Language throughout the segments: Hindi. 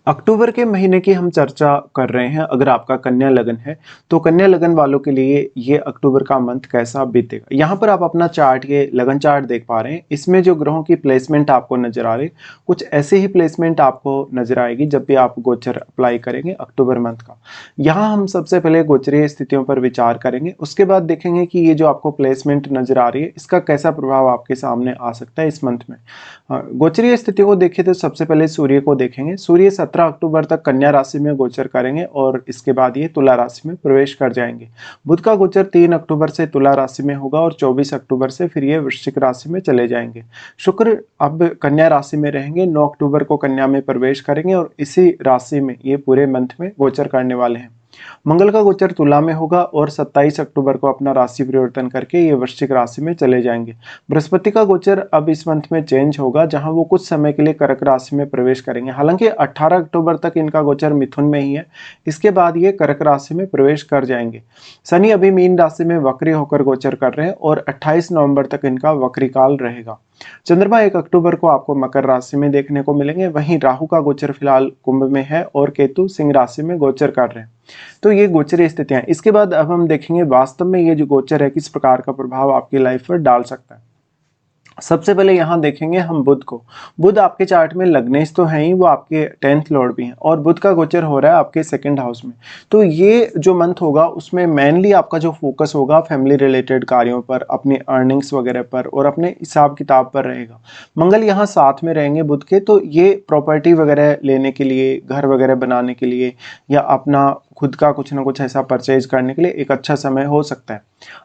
अक्टूबर के महीने की हम चर्चा कर रहे हैं। अगर आपका कन्या लगन है, तो कन्या लगन वालों के लिए ये अक्टूबर का मंथ कैसा बीतेगा। यहाँ पर आप अपना चार्ट, ये लगन चार्ट देख पा रहे हैं। इसमें जो ग्रहों की प्लेसमेंट आपको नजर आ रही, कुछ ऐसे ही प्लेसमेंट आपको नजर आएगी जब भी आप गोचर अप्लाई करेंगे अक्टूबर मंथ का। यहाँ हम सबसे पहले गोचरीय स्थितियों पर विचार करेंगे, उसके बाद देखेंगे कि ये जो आपको प्लेसमेंट नजर आ रही है, इसका कैसा प्रभाव आपके सामने आ सकता है इस मंथ में। गोचरीय स्थिति को देखें तो सबसे पहले सूर्य को देखेंगे। सूर्य 17 अक्टूबर तक कन्या राशि में गोचर करेंगे और इसके बाद ये तुला राशि में प्रवेश कर जाएंगे। बुध का गोचर 3 अक्टूबर से तुला राशि में होगा और 24 अक्टूबर से फिर ये वृश्चिक राशि में चले जाएंगे। शुक्र अब कन्या राशि में रहेंगे, 9 अक्टूबर को कन्या में प्रवेश करेंगे और इसी राशि में ये पूरे मंथ में गोचर करने वाले हैं। मंगल का गोचर तुला में होगा और 27 अक्टूबर को अपना राशि परिवर्तन करके ये वृश्चिक राशि में चले जाएंगे। बृहस्पति का गोचर अब इस मंथ में चेंज होगा, जहां वो कुछ समय के लिए कर्क राशि में प्रवेश करेंगे। हालांकि 18 अक्टूबर तक इनका गोचर मिथुन में ही है, इसके बाद ये कर्क राशि में प्रवेश कर जाएंगे। शनि अभी मीन राशि में वक्री होकर गोचर कर रहे हैं और 28 नवंबर तक इनका वक्री काल रहेगा। चंद्रमा 1 अक्टूबर को आपको मकर राशि में देखने को मिलेंगे। वहीं राहु का गोचर फिलहाल कुंभ में है और केतु सिंह राशि में गोचर कर रहे हैं। तो ये गोचरीय स्थितियां। इसके बाद अब हम देखेंगे वास्तव में ये जो गोचर है किस प्रकार का प्रभाव आपकी लाइफ पर डाल सकता है। सबसे पहले यहाँ देखेंगे हम बुध को। बुध आपके चार्ट में लग्नेश तो है ही, वो आपके 10th लॉर्ड भी हैं और बुध का गोचर हो रहा है आपके 2nd हाउस में। तो ये जो मंथ होगा उसमें मेनली आपका जो फोकस होगा फैमिली रिलेटेड कार्यों पर, अपनी अर्निंग्स वगैरह पर और अपने हिसाब किताब पर रहेगा। मंगल यहाँ साथ में रहेंगे बुध के, तो ये प्रॉपर्टी वगैरह लेने के लिए, घर वगैरह बनाने के लिए या अपना खुद का कुछ ना कुछ ऐसा परचेज करने के लिए एक अच्छा समय हो सकता है।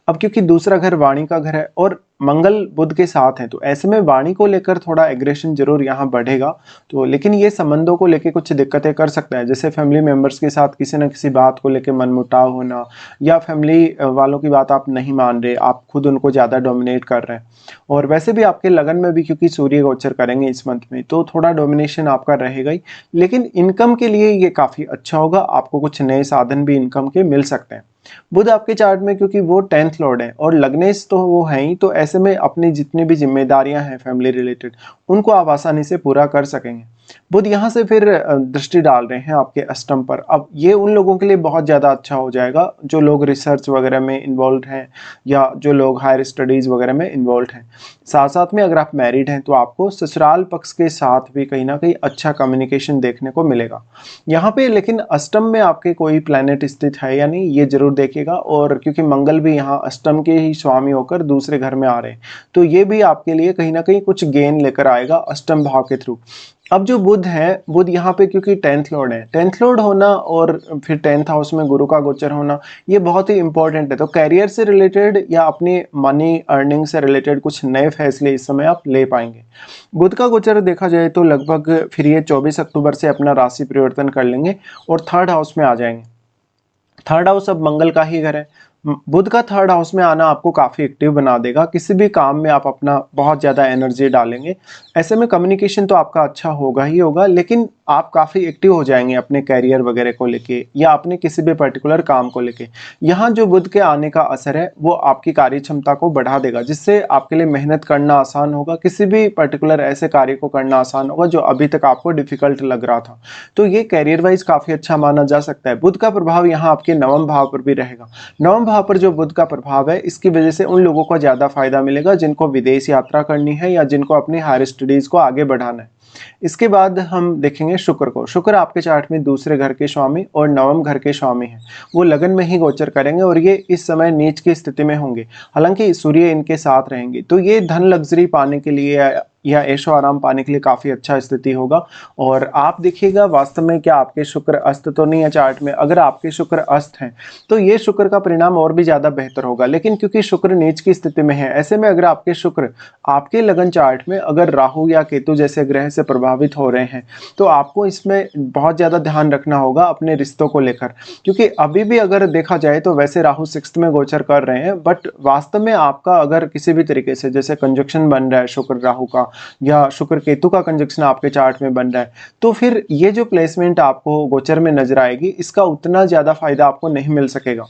अब क्योंकि दूसरा घर वाणी का घर है और मंगल बुध के साथ है, तो ऐसे में वाणी को लेकर थोड़ा एग्रेशन जरूर यहाँ बढ़ेगा। तो लेकिन ये संबंधों को लेकर कुछ दिक्कतें कर सकता है, जैसे फैमिली मेंबर्स के साथ किसी न किसी बात को लेकर मनमुटाव होना, या फैमिली वालों की बात आप नहीं मान रहे, आप खुद उनको ज़्यादा डोमिनेट कर रहे हैं। और वैसे भी आपके लगन में भी क्योंकि सूर्य गोचर करेंगे इस मंथ में, तो थोड़ा डोमिनेशन आपका रहेगा ही। लेकिन इनकम के लिए ये काफ़ी अच्छा होगा, आपको कुछ नए साधन भी इनकम के मिल सकते हैं। बुध आपके चार्ट में क्योंकि वो 10th लॉर्ड है और लग्नेश तो वो है ही, तो ऐसे में अपनी जितनी भी जिम्मेदारियां हैं फैमिली रिलेटेड, उनको आप आसानी से पूरा कर सकेंगे। बुध यहाँ से फिर दृष्टि डाल रहे हैं आपके अष्टम पर। अब ये उन लोगों के लिए बहुत ज़्यादा अच्छा हो जाएगा जो लोग रिसर्च वगैरह में इन्वॉल्व हैं या जो लोग हायर स्टडीज़ वगैरह में इन्वॉल्व हैं। साथ साथ में अगर आप मैरिड हैं तो आपको ससुराल पक्ष के साथ भी कहीं ना कहीं अच्छा कम्युनिकेशन देखने को मिलेगा यहाँ पे। लेकिन अष्टम में आपके कोई प्लैनेट स्थित है या नहीं, ये जरूर देखिएगा। और क्योंकि मंगल भी यहाँ अष्टम के ही स्वामी होकर दूसरे घर में आ रहे हैं, तो ये भी आपके लिए कहीं ना कहीं कुछ गेन लेकर आएगा अष्टम भाव के थ्रू। अब जो बुध है, बुध यहाँ पे क्योंकि 10th लॉर्ड है, 10th लॉर्ड होना और फिर 10th हाउस में गुरु का गोचर होना, ये बहुत ही इंपॉर्टेंट है। तो कैरियर से रिलेटेड या अपनी मनी अर्निंग से रिलेटेड कुछ नए फैसले इस समय आप ले पाएंगे। बुध का गोचर देखा जाए तो लगभग फिर ये 24 अक्टूबर से अपना राशि परिवर्तन कर लेंगे और 3rd हाउस में आ जाएंगे। 3rd हाउस अब मंगल का ही घर है। बुध का 3rd हाउस में आना आपको काफ़ी एक्टिव बना देगा, किसी भी काम में आप अपना बहुत ज़्यादा एनर्जी डालेंगे। ऐसे में कम्युनिकेशन तो आपका अच्छा होगा ही होगा, लेकिन आप काफ़ी एक्टिव हो जाएंगे अपने कैरियर वगैरह को लेके या अपने किसी भी पर्टिकुलर काम को लेके। यहाँ जो बुध के आने का असर है वो आपकी कार्य क्षमता को बढ़ा देगा, जिससे आपके लिए मेहनत करना आसान होगा, किसी भी पर्टिकुलर ऐसे कार्य को करना आसान होगा जो अभी तक आपको डिफिकल्ट लग रहा था। तो ये कैरियर वाइज काफ़ी अच्छा माना जा सकता है। बुध का प्रभाव यहाँ आपके 9वें भाव पर भी रहेगा। 9वें भाव पर जो बुध का प्रभाव है, इसकी वजह से उन लोगों को ज़्यादा फायदा मिलेगा जिनको विदेश यात्रा करनी है या जिनको अपनी हायर स्टडीज़ को आगे बढ़ाना है। इसके बाद हम देखेंगे शुक्र को। शुक्र आपके चार्ट में दूसरे घर के स्वामी और 9वें घर के स्वामी हैं। वो लगन में ही गोचर करेंगे और ये इस समय नीच की स्थिति में होंगे, हालांकि सूर्य इनके साथ रहेंगे। तो ये धन लग्जरी पाने के लिए या ऐशो आराम पाने के लिए काफ़ी अच्छा स्थिति होगा। और आप देखिएगा वास्तव में क्या आपके शुक्र अस्त तो नहीं है चार्ट में। अगर आपके शुक्र अस्त हैं तो ये शुक्र का परिणाम और भी ज़्यादा बेहतर होगा। लेकिन क्योंकि शुक्र नीच की स्थिति में है, ऐसे में अगर आपके शुक्र आपके लगन चार्ट में अगर राहु या केतु जैसे ग्रह से प्रभावित हो रहे हैं, तो आपको इसमें बहुत ज़्यादा ध्यान रखना होगा अपने रिश्तों को लेकर। क्योंकि अभी भी अगर देखा जाए तो वैसे राहु 6th में गोचर कर रहे हैं, बट वास्तव में आपका अगर किसी भी तरीके से जैसे कंजक्शन बन रहा है शुक्र राहु का या शुक्र केतु का कंजक्शन आपके चार्ट में बन रहा है, तो फिर ये जो प्लेसमेंट आपको गोचर में नजर आएगी, इसका उतना ज्यादा फायदा आपको नहीं मिल सकेगा।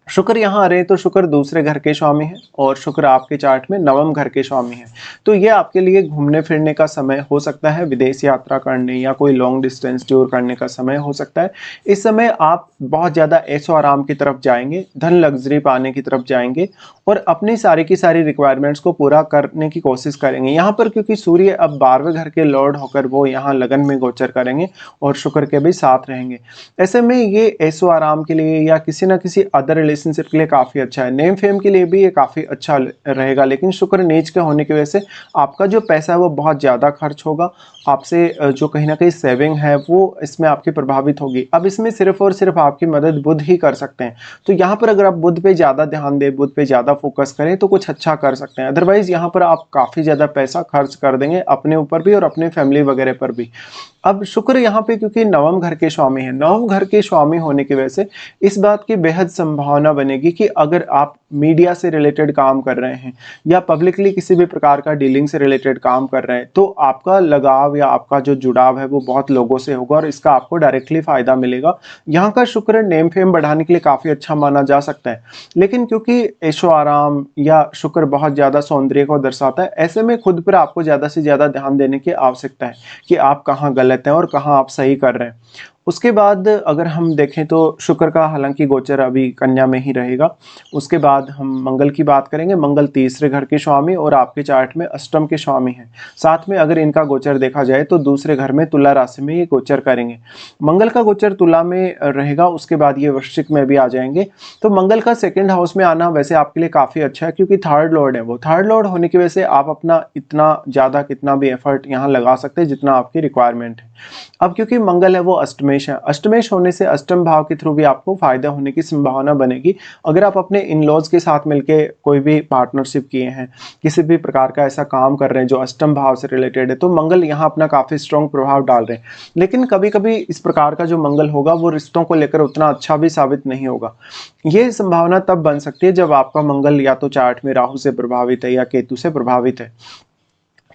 शुक्र यहाँ आ रहे हैं तो शुक्र दूसरे घर के स्वामी है और शुक्र आपके चार्ट में नवम घर के स्वामी है। तो ये आपके लिए घूमने फिरने का समय हो सकता है, विदेश यात्रा करने या कोई लॉन्ग डिस्टेंस टूर करने का समय हो सकता है। इस समय आप बहुत ज़्यादा ऐशो आराम की तरफ जाएंगे, धन लग्जरी पाने की तरफ जाएंगे और अपनी सारी की सारी रिक्वायरमेंट्स को पूरा करने की कोशिश करेंगे। यहाँ पर क्योंकि सूर्य अब 12वें घर के लॉर्ड होकर वो यहाँ लगन में गोचर करेंगे और शुक्र के भी साथ रहेंगे। ऐसे में ये ऐशो आराम के लिए या किसी ना किसी अदर रिलेशनशिप के लिए काफ़ी अच्छा है। नेम फेम के लिए भी ये काफ़ी अच्छा रहेगा, लेकिन शुक्र नीच के होने की वजह से आपका जो पैसा है वो बहुत ज़्यादा खर्च होगा। आपसे जो कहीं ना कहीं सेविंग है वो इसमें आपकी प्रभावित होगी। अब इसमें सिर्फ और सिर्फ आपकी मदद बुध ही कर सकते हैं। तो यहाँ पर अगर आप बुध पे ज़्यादा ध्यान दें, बुध पे ज़्यादा फोकस करें तो कुछ अच्छा कर सकते हैं। अदरवाइज यहाँ पर आप काफ़ी ज़्यादा पैसा खर्च कर देंगे अपने ऊपर भी और अपने फैमिली वगैरह पर भी। अब शुक्र यहाँ पे क्योंकि नवम घर के स्वामी है, नवम घर के स्वामी होने की वजह से इस बात की बेहद संभावना बनेगी कि अगर आप मीडिया से रिलेटेड काम कर रहे हैं या पब्लिकली किसी भी प्रकार का डीलिंग से रिलेटेड काम कर रहे हैं तो आपका लगाव या आपका जो जुड़ाव है वो बहुत लोगों से होगा और इसका आपको डायरेक्टली फायदा मिलेगा। यहाँ का शुक्र नेम फेम बढ़ाने के लिए काफी अच्छा माना जा सकता है, लेकिन क्योंकि ऐशो आराम या शुक्र बहुत ज्यादा सौंदर्य को दर्शाता है, ऐसे में खुद पर आपको ज्यादा से ज्यादा ध्यान देने की आवश्यकता है कि आप कहाँ गलत हैं और कहाँ आप सही कर रहे हैं। उसके बाद अगर हम देखें तो शुक्र का हालांकि गोचर अभी कन्या में ही रहेगा। उसके बाद हम मंगल की बात करेंगे। मंगल तीसरे घर के स्वामी और आपके चार्ट में अष्टम के स्वामी हैं। साथ में अगर इनका गोचर देखा जाए तो दूसरे घर में तुला राशि में ये गोचर करेंगे। मंगल का गोचर तुला में रहेगा, उसके बाद ये वृश्चिक में भी आ जाएंगे। तो मंगल का सेकंड हाउस में आना वैसे आपके लिए काफ़ी अच्छा है क्योंकि थर्ड लॉर्ड है वो। थर्ड लॉर्ड होने की वजह से आप अपना इतना ज़्यादा कितना भी एफर्ट यहाँ लगा सकते हैं जितना आपकी रिक्वायरमेंट है। अब क्योंकि मंगल है वो अष्टमेश है, अष्टमेश होने से अष्टम भाव के थ्रू भी आपको फायदा होने की संभावना बनेगी। अगर आप अपने इन लॉज के साथ मिलके कोई भी पार्टनरशिप किए हैं, किसी भी प्रकार का ऐसा काम कर रहे हैं जो अष्टम भाव से रिलेटेड है, तो मंगल यहाँ अपना काफी स्ट्रॉन्ग प्रभाव डाल रहे हैं। लेकिन कभी कभी इस प्रकार का जो मंगल होगा वो रिश्तों को लेकर उतना अच्छा भी साबित नहीं होगा। ये संभावना तब बन सकती है जब आपका मंगल या तो चार्ट में राहु से प्रभावित है या केतु से प्रभावित है।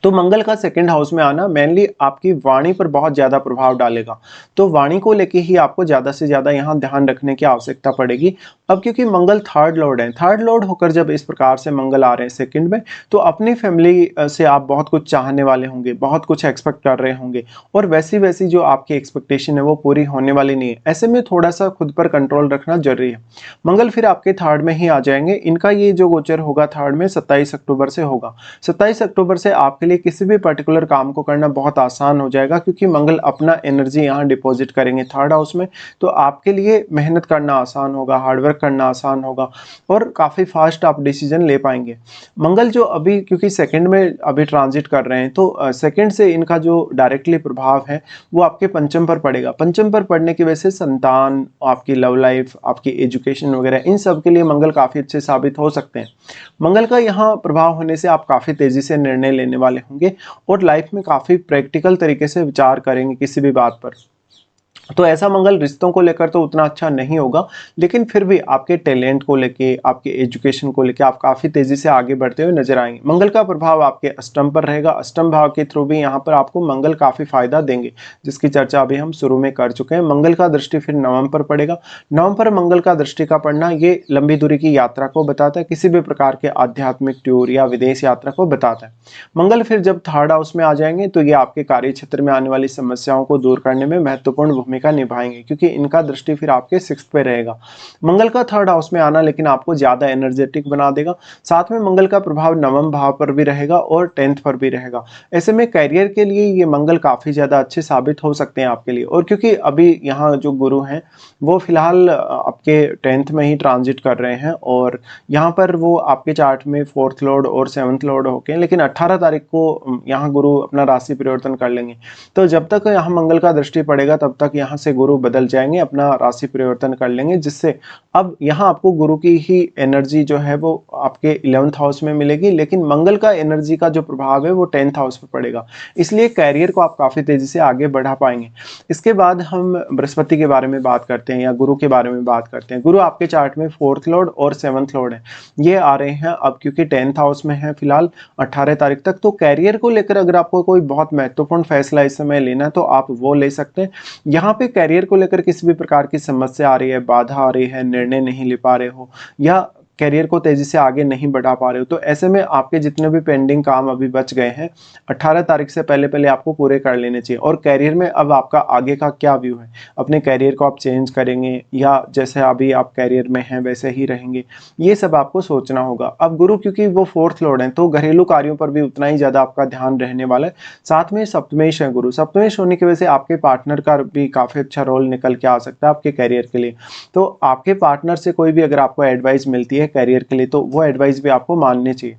तो मंगल का सेकंड हाउस में आना मेनली आपकी वाणी पर बहुत ज्यादा प्रभाव डालेगा। तो वाणी को लेके ही आपको ज्यादा से ज्यादा यहाँ ध्यान रखने की आवश्यकता पड़ेगी। अब क्योंकि मंगल थर्ड लॉर्ड है, थर्ड लॉर्ड होकर जब इस प्रकार से मंगल आ रहे हैं सेकंड में, तो अपनी फैमिली से आप बहुत कुछ चाहने वाले होंगे, बहुत कुछ एक्सपेक्ट कर रहे होंगे और वैसी वैसी जो आपकी एक्सपेक्टेशन है वो पूरी होने वाली नहीं है। ऐसे में थोड़ा सा खुद पर कंट्रोल रखना जरूरी है। मंगल फिर आपके थर्ड में ही आ जाएंगे। इनका ये जो गोचर होगा थर्ड में 27 अक्टूबर से होगा। 27 अक्टूबर से आपके लिए किसी भी पर्टिकुलर काम को करना बहुत आसान हो जाएगा क्योंकि मंगल अपना एनर्जी यहाँ डिपॉजिट करेंगे थर्ड हाउस में। तो आपके लिए मेहनत करना आसान होगा, हार्डवर्क करना आसान होगा और काफ़ी फास्ट आप डिसीजन ले पाएंगे। मंगल जो अभी क्योंकि सेकंड में अभी ट्रांजिट कर रहे हैं तो सेकंड से इनका जो डायरेक्टली प्रभाव है वो आपके पंचम पर पड़ेगा। पंचम पर पड़ने की वजह से संतान, आपकी लव लाइफ, आपकी एजुकेशन वगैरह इन सब के लिए मंगल काफ़ी अच्छे साबित हो सकते हैं। मंगल का यहाँ प्रभाव होने से आप काफ़ी तेज़ी से निर्णय लेने वाले होंगे और लाइफ में काफ़ी प्रैक्टिकल तरीके से विचार करेंगे किसी भी बात पर। तो ऐसा मंगल रिश्तों को लेकर तो उतना अच्छा नहीं होगा, लेकिन फिर भी आपके टैलेंट को लेके, आपके एजुकेशन को लेके आप काफ़ी तेज़ी से आगे बढ़ते हुए नजर आएंगे। मंगल का प्रभाव आपके अष्टम पर रहेगा। अष्टम भाव के थ्रू भी यहाँ पर आपको मंगल काफ़ी फायदा देंगे, जिसकी चर्चा अभी हम शुरू में कर चुके हैं। मंगल का दृष्टि फिर नवम पर पड़ेगा। नवम पर मंगल का दृष्टि का पड़ना ये लंबी दूरी की यात्रा को बताता है, किसी भी प्रकार के आध्यात्मिक टूर या विदेश यात्रा को बताता है। मंगल फिर जब थर्ड हाउस में आ जाएंगे तो ये आपके कार्य क्षेत्र में आने वाली समस्याओं को दूर करने में महत्वपूर्ण भूमिका निभाएंगे क्योंकि इनका दृष्टि फिर आपके सिक्स्थ पे रहेगा। मंगल का थर्ड हाउस में आना लेकिन आपको ज्यादा एनर्जेटिक बना देगा। साथ में मंगल का प्रभाव नवम भाव पर भी रहेगा और 10th पर भी रहेगा। ऐसे में करियर के लिए ये मंगल काफी ज्यादा अच्छे साबित हो सकते हैं आपके लिए। और क्योंकि अभी यहाँ जो गुरु हैं वो फिलहाल आपके 10th में ही ट्रांजिट कर रहे हैं और यहाँ पर वो आपके चार्ट में 4th लॉर्ड और 7th लॉर्ड होके, लेकिन 18 तारीख को यहाँ गुरु अपना राशि परिवर्तन कर लेंगे। तो जब तक यहाँ मंगल का दृष्टि पड़ेगा तब तक यहाँ से गुरु बदल जाएंगे, अपना राशि परिवर्तन कर लेंगे, जिससे अब यहाँ आपको गुरु की ही एनर्जी जो है वो आपके 11th हाउस में मिलेगी, लेकिन मंगल का एनर्जी का जो प्रभाव है वो 10th हाउस पर पड़ेगा। इसलिए कैरियर को आप काफी तेजी से आगे बढ़ा पाएंगे। इसके बाद हम बृहस्पति के बारे में बात करते हैं या गुरु के बारे में बात करते हैं। गुरु आपके चार्ट में 4th लॉर्ड और 7th लॉर्ड है, ये आ रहे हैं अब क्योंकि 10th हाउस में है फिलहाल 18 तारीख तक। तो कैरियर को लेकर अगर आपको कोई बहुत महत्वपूर्ण फैसला इस समय लेना है तो आप वो ले सकते हैं। यहाँ यहाँ पे करियर को लेकर किसी भी प्रकार की समस्या आ रही है, बाधा आ रही है, निर्णय नहीं ले पा रहे हो या करियर को तेजी से आगे नहीं बढ़ा पा रहे हो, तो ऐसे में आपके जितने भी पेंडिंग काम अभी बच गए हैं 18 तारीख से पहले पहले आपको पूरे कर लेने चाहिए। और करियर में अब आपका आगे का क्या व्यू है, अपने करियर को आप चेंज करेंगे या जैसे अभी आप करियर में हैं वैसे ही रहेंगे, ये सब आपको सोचना होगा। अब गुरु क्योंकि वो 4th लॉर्ड हैं तो घरेलू कार्यों पर भी उतना ही ज़्यादा आपका ध्यान रहने वाला है। साथ में सप्तमेश है गुरु, सप्तमेश होने की वजह से आपके पार्टनर का भी काफ़ी अच्छा रोल निकल के आ सकता है आपके करियर के लिए। तो आपके पार्टनर से कोई भी अगर आपको एडवाइस मिलती है करियर के लिए तो वो एडवाइस भी आपको माननी चाहिए।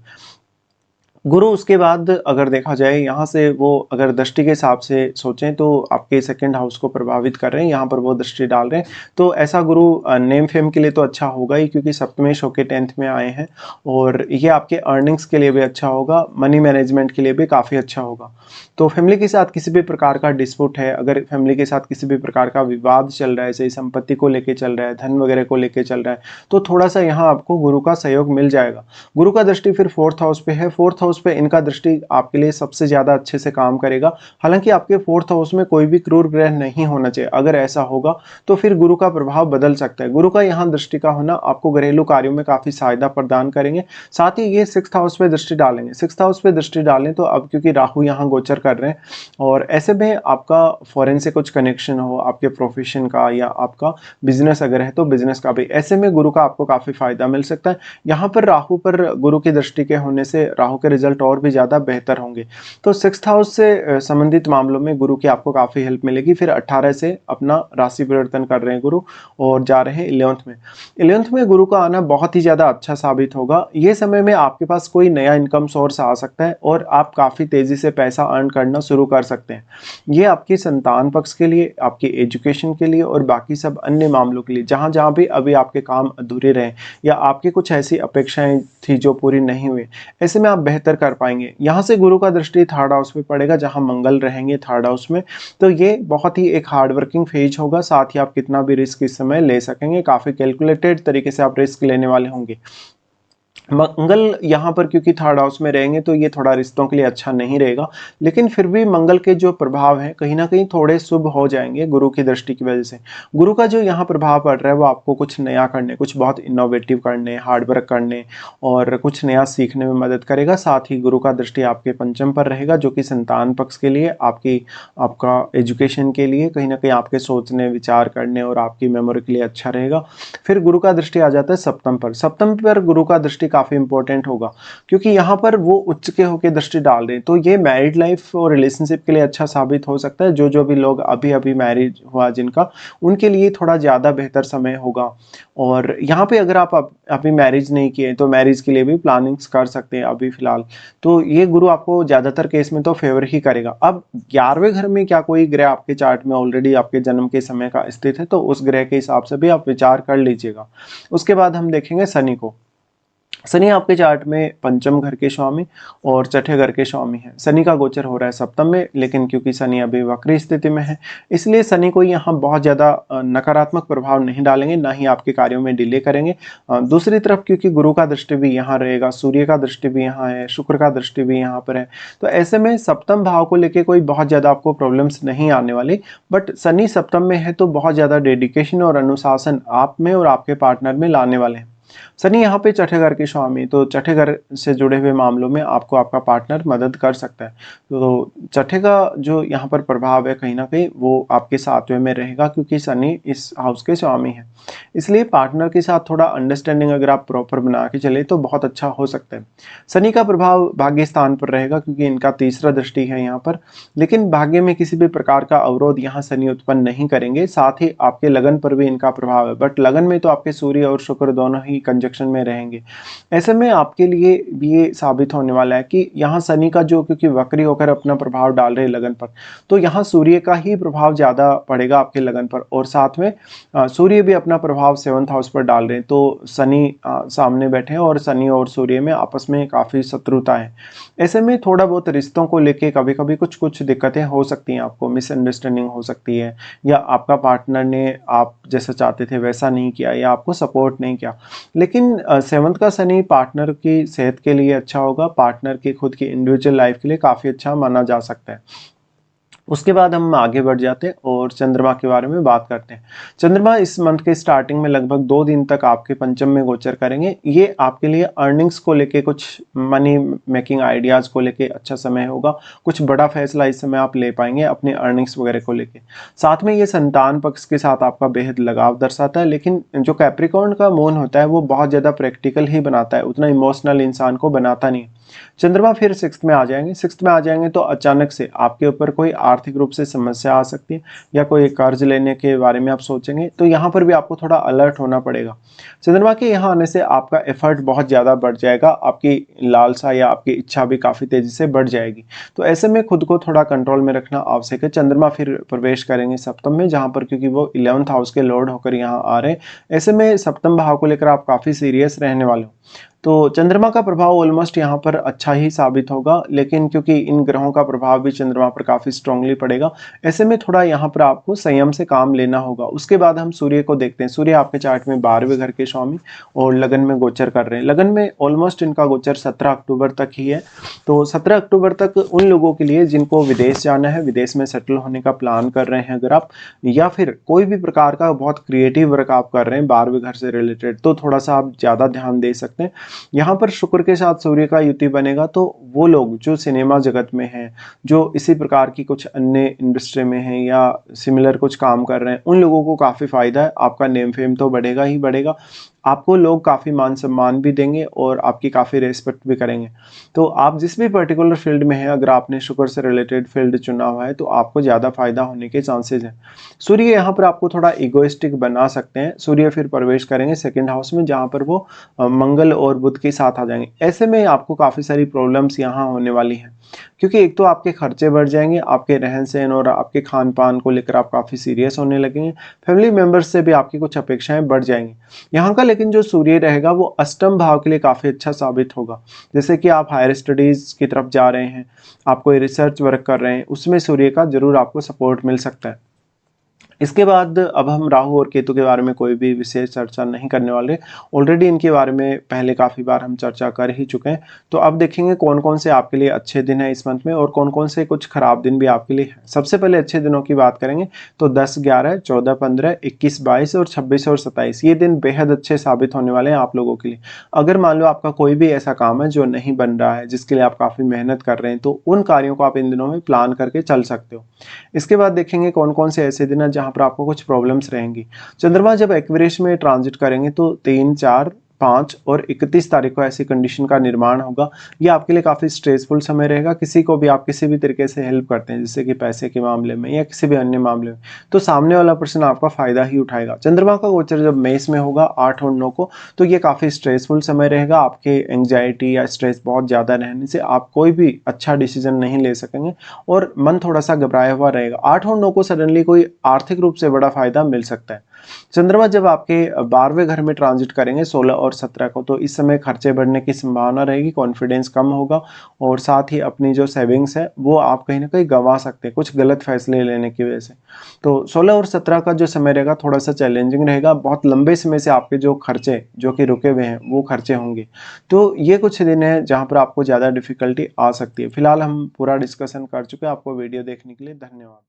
गुरु उसके बाद अगर देखा जाए यहाँ से वो अगर दृष्टि के हिसाब से सोचें तो आपके 2nd हाउस को प्रभावित कर रहे हैं, यहाँ पर वो दृष्टि डाल रहे हैं। तो ऐसा गुरु नेम फेम के लिए तो अच्छा होगा ही क्योंकि सप्तमेश होके 10th में आए हैं और ये आपके अर्निंग्स के लिए भी अच्छा होगा, मनी मैनेजमेंट के लिए भी काफ़ी अच्छा होगा। तो फैमिली के साथ किसी भी प्रकार का डिस्प्यूट है, अगर फैमिली के साथ किसी भी प्रकार का विवाद चल रहा है, सही संपत्ति को लेके चल रहा है, धन वगैरह को लेके चल रहा है, तो थोड़ा सा यहाँ आपको गुरु का सहयोग मिल जाएगा। गुरु का दृष्टि फिर 4th हाउस पे है, 4th हाउस पे इनका दृष्टि आपके लिए सबसे ज़्यादा अच्छे से काम करेगा। हालांकि आपके 4th हाउस में कोई भी क्रूर ग्रह नहीं होना चाहिए, अगर ऐसा होगा तो फिर गुरु का प्रभाव बदल सकता है। गुरु का यहाँ दृष्टि का होना आपको घरेलू कार्यों में काफ़ी सहायता प्रदान करेंगे। साथ ही ये 6th हाउस पे दृष्टि डालेंगे, 6th हाउस पे दृष्टि डालें तो अब क्योंकि राहु यहाँ गोचर कर रहे हैं और ऐसे में आपका फॉरेन से कुछ कनेक्शन हो, आपके प्रोफेशन का या आपका बिजनेस अगर है तो बिजनेस का भी, ऐसे में गुरु का आपको काफ़ी फायदा मिल सकता है। यहाँ पर राहु पर गुरु की दृष्टि के होने से राहु के रिजल्ट और भी ज़्यादा बेहतर होंगे। तो 6th हाउस से संबंधित मामलों में गुरु की आपको काफ़ी हेल्प मिलेगी। फिर 18 से अपना राशि परिवर्तन कर रहे हैं गुरु और जा रहे हैं 11th में। 11th में गुरु का आना बहुत ही ज़्यादा अच्छा साबित होगा। ये समय में आपके पास कोई नया इनकम सोर्स आ सकता है और आप काफ़ी तेज़ी से पैसा अर्न करना शुरू कर सकते हैं। ये आपकी संतान पक्ष के लिए, आपकी एजुकेशन के लिए और बाकी सब अन्य मामलों के लिए जहाँ जहाँ भी अभी आपके काम अधूरे रहे या आपकी कुछ ऐसी अपेक्षाएं थी जो पूरी नहीं हुई, ऐसे में आप बेहतर कर पाएंगे। यहाँ से गुरु का दृष्टि 3rd हाउस में पड़ेगा जहाँ मंगल रहेंगे 3rd हाउस में, तो ये बहुत ही एक हार्ड वर्किंग फेज होगा। साथ ही आप कितना भी रिस्क इस समय ले सकेंगे, काफ़ी कैलकुलेटेड तरीके से आप रिस्क लेने वाले होंगे। मंगल यहाँ पर क्योंकि 3rd हाउस में रहेंगे तो ये थोड़ा रिश्तों के लिए अच्छा नहीं रहेगा, लेकिन फिर भी मंगल के जो प्रभाव हैं कहीं ना कहीं थोड़े शुभ हो जाएंगे गुरु की दृष्टि की वजह से। गुरु का जो यहाँ प्रभाव पड़ रहा है वो आपको कुछ नया करने, कुछ बहुत इनोवेटिव करने, हार्डवर्क करने और कुछ नया सीखने में मदद करेगा। साथ ही गुरु का दृष्टि आपके 5th पर रहेगा जो कि संतान पक्ष के लिए, आपका एजुकेशन के लिए, कहीं ना कहीं आपके सोचने, विचार करने और आपकी मेमोरी के लिए अच्छा रहेगा। फिर गुरु का दृष्टि आ जाता है 7th पर। 7th पर गुरु का दृष्टि काफ़ी इंपॉर्टेंट होगा क्योंकि यहाँ पर वो उच्च के होकर दृष्टि डाल रहे हैं, तो ये मैरिड लाइफ और रिलेशनशिप के लिए अच्छा साबित हो सकता है। जो भी लोग अभी अभी मैरिज हुआ जिनका, उनके लिए थोड़ा ज़्यादा बेहतर समय होगा। और यहाँ पे अगर आप अभी मैरिज नहीं किए तो मैरिज के लिए भी प्लानिंग्स कर सकते हैं अभी फिलहाल। तो ये गुरु आपको ज़्यादातर केस में तो फेवर ही करेगा। अब 11वें घर में क्या कोई ग्रह आपके चार्ट में ऑलरेडी आपके जन्म के समय का स्थित है तो उस ग्रह के हिसाब से भी आप विचार कर लीजिएगा। उसके बाद हम देखेंगे शनि को। शनि आपके चार्ट में 5th घर के स्वामी और 6ठे घर के स्वामी है। शनि का गोचर हो रहा है 7th में, लेकिन क्योंकि शनि अभी वक्री स्थिति में है इसलिए शनि को यहाँ बहुत ज़्यादा नकारात्मक प्रभाव नहीं डालेंगे, ना ही आपके कार्यों में डिले करेंगे। दूसरी तरफ क्योंकि गुरु का दृष्टि भी यहाँ रहेगा, सूर्य का दृष्टि भी यहाँ है, शुक्र का दृष्टि भी यहाँ पर है, तो ऐसे में 7th भाव को लेकर कोई बहुत ज़्यादा आपको प्रॉब्लम्स नहीं आने वाली। बट शनि 7th में है तो बहुत ज़्यादा डेडिकेशन और अनुशासन आप में और आपके पार्टनर में लाने वाले हैं। शनि यहाँ पे 6ठे घर के स्वामी, तो 6ठे घर से जुड़े हुए मामलों में आपको आपका पार्टनर मदद कर सकता है। तो 6ठे का जो यहाँ पर प्रभाव है कहीं ना कहीं वो आपके 7वें में रहेगा क्योंकि शनि इस हाउस के स्वामी है, इसलिए पार्टनर के साथ थोड़ा अंडरस्टैंडिंग अगर आप प्रॉपर बना के चले तो बहुत अच्छा हो सकता है। शनि का प्रभाव भाग्य स्थान पर रहेगा क्योंकि इनका 3रा दृष्टि है यहाँ पर, लेकिन भाग्य में किसी भी प्रकार का अवरोध यहाँ शनि उत्पन्न नहीं करेंगे। साथ ही आपके लगन पर भी इनका प्रभाव है, बट लगन में तो आपके सूर्य और शुक्र दोनों ही कंजक्शन में रहेंगे। ऐसे में आपके लिए भी ये साबित होने वाला है कि यहाँ शनि का जो क्योंकि वक्री होकर अपना प्रभाव डाल रहे लगन पर, तो यहाँ सूर्य का ही प्रभाव ज़्यादा पड़ेगा आपके लगन पर और साथ में सूर्य भी अपना प्रभाव 7th हाउस पर डाल रहे हैं। तो शनि सामने बैठे हैं और शनि और सूर्य में आपस में काफ़ी शत्रुता है। ऐसे में थोड़ा बहुत रिश्तों को लेके कभी कभी कुछ दिक्कतें हो सकती हैं, आपको मिसअंडरस्टैंडिंग हो सकती है या आपका पार्टनर ने आप जैसा चाहते थे वैसा नहीं किया या आपको सपोर्ट नहीं किया। लेकिन 7th का शनि पार्टनर की सेहत के लिए अच्छा होगा, पार्टनर की खुद की इंडिविजुअल लाइफ के लिए काफ़ी अच्छा माना जा सकता है। उसके बाद हम आगे बढ़ जाते हैं और चंद्रमा के बारे में बात करते हैं। चंद्रमा इस मंथ के स्टार्टिंग में लगभग 2 दिन तक आपके पंचम में गोचर करेंगे। ये आपके लिए अर्निंग्स को लेके, कुछ मनी मेकिंग आइडियाज़ को लेके अच्छा समय होगा। कुछ बड़ा फैसला इस समय आप ले पाएंगे अपने अर्निंग्स वगैरह को लेके। साथ में ये संतान पक्ष के साथ आपका बेहद लगाव दर्शाता है, लेकिन जो कैप्रिकॉर्न का मून होता है वो बहुत ज़्यादा प्रैक्टिकल ही बनाता है, उतना इमोशनल इंसान को बनाता नहीं। चंद्रमा फिर सिक्स्थ में आ जाएंगे। सिक्स्थ में आ जाएंगे तो अचानक से आपके ऊपर कोई आर्थिक रूप से समस्या आ सकती है या कोई कर्ज लेने के बारे में आप सोचेंगे, तो यहाँ पर भी आपको थोड़ा अलर्ट होना पड़ेगा। चंद्रमा के यहाँ आने से आपका एफर्ट बहुत ज़्यादा बढ़ जाएगा, आपकी लालसा या आपकी इच्छा भी काफ़ी तेज़ी से बढ़ जाएगी। तो ऐसे में खुद को थोड़ा कंट्रोल में रखना आवश्यक है। चंद्रमा फिर प्रवेश करेंगे सप्तम में, जहाँ पर क्योंकि वो 11th हाउस के लॉर्ड होकर यहाँ आ रहे हैं। ऐसे में सप्तम भाव को लेकर आप काफ़ी सीरियस रहने वाले हो। तो चंद्रमा का प्रभाव ऑलमोस्ट यहाँ पर अच्छा ही साबित होगा, लेकिन क्योंकि इन ग्रहों का प्रभाव भी चंद्रमा पर काफ़ी स्ट्रांगली पड़ेगा, ऐसे में थोड़ा यहाँ पर आपको संयम से काम लेना होगा। उसके बाद हम सूर्य को देखते हैं। सूर्य आपके चार्ट में 12वें घर के स्वामी और लगन में गोचर कर रहे हैं। लगन में ऑलमोस्ट इनका गोचर 17 अक्टूबर तक ही है। तो 17 अक्टूबर तक उन लोगों के लिए जिनको विदेश जाना है, विदेश में सेटल होने का प्लान कर रहे हैं अगर आप, या फिर कोई भी प्रकार का बहुत क्रिएटिव वर्क आप कर रहे हैं 12वें घर से रिलेटेड, तो थोड़ा सा आप ज़्यादा ध्यान दे सकते हैं। यहाँ पर शुक्र के साथ सूर्य का युति बनेगा, तो वो लोग जो सिनेमा जगत में हैं, जो इसी प्रकार की कुछ अन्य इंडस्ट्री में हैं या सिमिलर कुछ काम कर रहे हैं, उन लोगों को काफ़ी फायदा है। आपका नेम फेम तो बढ़ेगा ही बढ़ेगा, आपको लोग काफ़ी मान सम्मान भी देंगे और आपकी काफ़ी रेस्पेक्ट भी करेंगे। तो आप जिस भी पर्टिकुलर फील्ड में हैं, अगर आपने शुक्र से रिलेटेड फील्ड चुना हुआ है तो आपको ज़्यादा फायदा होने के चांसेस हैं। सूर्य यहाँ पर आपको थोड़ा इगोइस्टिक बना सकते हैं। सूर्य फिर प्रवेश करेंगे सेकंड हाउस में, जहाँ पर वो मंगल और बुध के साथ आ जाएंगे। ऐसे में आपको काफ़ी सारी प्रॉब्लम्स यहाँ होने वाली हैं, क्योंकि एक तो आपके खर्चे बढ़ जाएंगे, आपके रहन सहन और आपके खान पान को लेकर आप काफ़ी सीरियस होने लगेंगे। फैमिली मेम्बर्स से भी आपकी कुछ अपेक्षाएं बढ़ जाएंगी। यहाँ का लेकिन जो सूर्य रहेगा वो अष्टम भाव के लिए काफ़ी अच्छा साबित होगा। जैसे कि आप हायर स्टडीज़ की तरफ जा रहे हैं, आप कोई रिसर्च वर्क कर रहे हैं, उसमें सूर्य का जरूर आपको सपोर्ट मिल सकता है। इसके बाद अब हम राहु और केतु के बारे में कोई भी विशेष चर्चा नहीं करने वाले। ऑलरेडी इनके बारे में पहले काफ़ी बार हम चर्चा कर ही चुके हैं। तो अब देखेंगे कौन कौन से आपके लिए अच्छे दिन हैं इस मंथ में और कौन कौन से कुछ खराब दिन भी आपके लिए हैं। सबसे पहले अच्छे दिनों की बात करेंगे तो 10, 11, 14, 15, 21, 22 और 26 और 27 ये दिन बेहद अच्छे साबित होने वाले हैं आप लोगों के लिए। अगर मान लो आपका कोई भी ऐसा काम है जो नहीं बन रहा है, जिसके लिए आप काफ़ी मेहनत कर रहे हैं, तो उन कार्यों को आप इन दिनों में प्लान करके चल सकते हो। इसके बाद देखेंगे कौन कौन से ऐसे दिन हैं जहाँ पर आपको कुछ प्रॉब्लम्स रहेंगी। चंद्रमा जब एक्वेरियस में ट्रांजिट करेंगे तो 3, 4, 5 और 31 तारीख को ऐसी कंडीशन का निर्माण होगा। ये आपके लिए काफ़ी स्ट्रेसफुल समय रहेगा। किसी को भी आप किसी भी तरीके से हेल्प करते हैं, जैसे कि पैसे के मामले में या किसी भी अन्य मामले में, तो सामने वाला पर्सन आपका फ़ायदा ही उठाएगा। चंद्रमा का गोचर जब मेष में होगा 8 और 9 को, तो ये काफ़ी स्ट्रेसफुल समय रहेगा। आपके एंग्जाइटी या स्ट्रेस बहुत ज़्यादा रहने से आप कोई भी अच्छा डिसीजन नहीं ले सकेंगे और मन थोड़ा सा घबराया हुआ रहेगा। 8 और 9 को सडनली कोई आर्थिक रूप से बड़ा फायदा मिल सकता है। चंद्रमा जब आपके 12वें घर में ट्रांजिट करेंगे 16 और 17 को, तो इस समय खर्चे बढ़ने की संभावना रहेगी, कॉन्फिडेंस कम होगा और साथ ही अपनी जो सेविंग्स है वो आप कहीं ना कहीं गंवा सकते हैं कुछ गलत फैसले लेने की वजह से। तो 16 और 17 का जो समय रहेगा थोड़ा सा चैलेंजिंग रहेगा। बहुत लंबे समय से आपके जो खर्चे जो कि रुके हुए हैं वो खर्चे होंगे। तो ये कुछ दिन है जहाँ पर आपको ज़्यादा डिफिकल्टी आ सकती है। फिलहाल हम पूरा डिस्कशन कर चुके हैं। आपको वीडियो देखने के लिए धन्यवाद।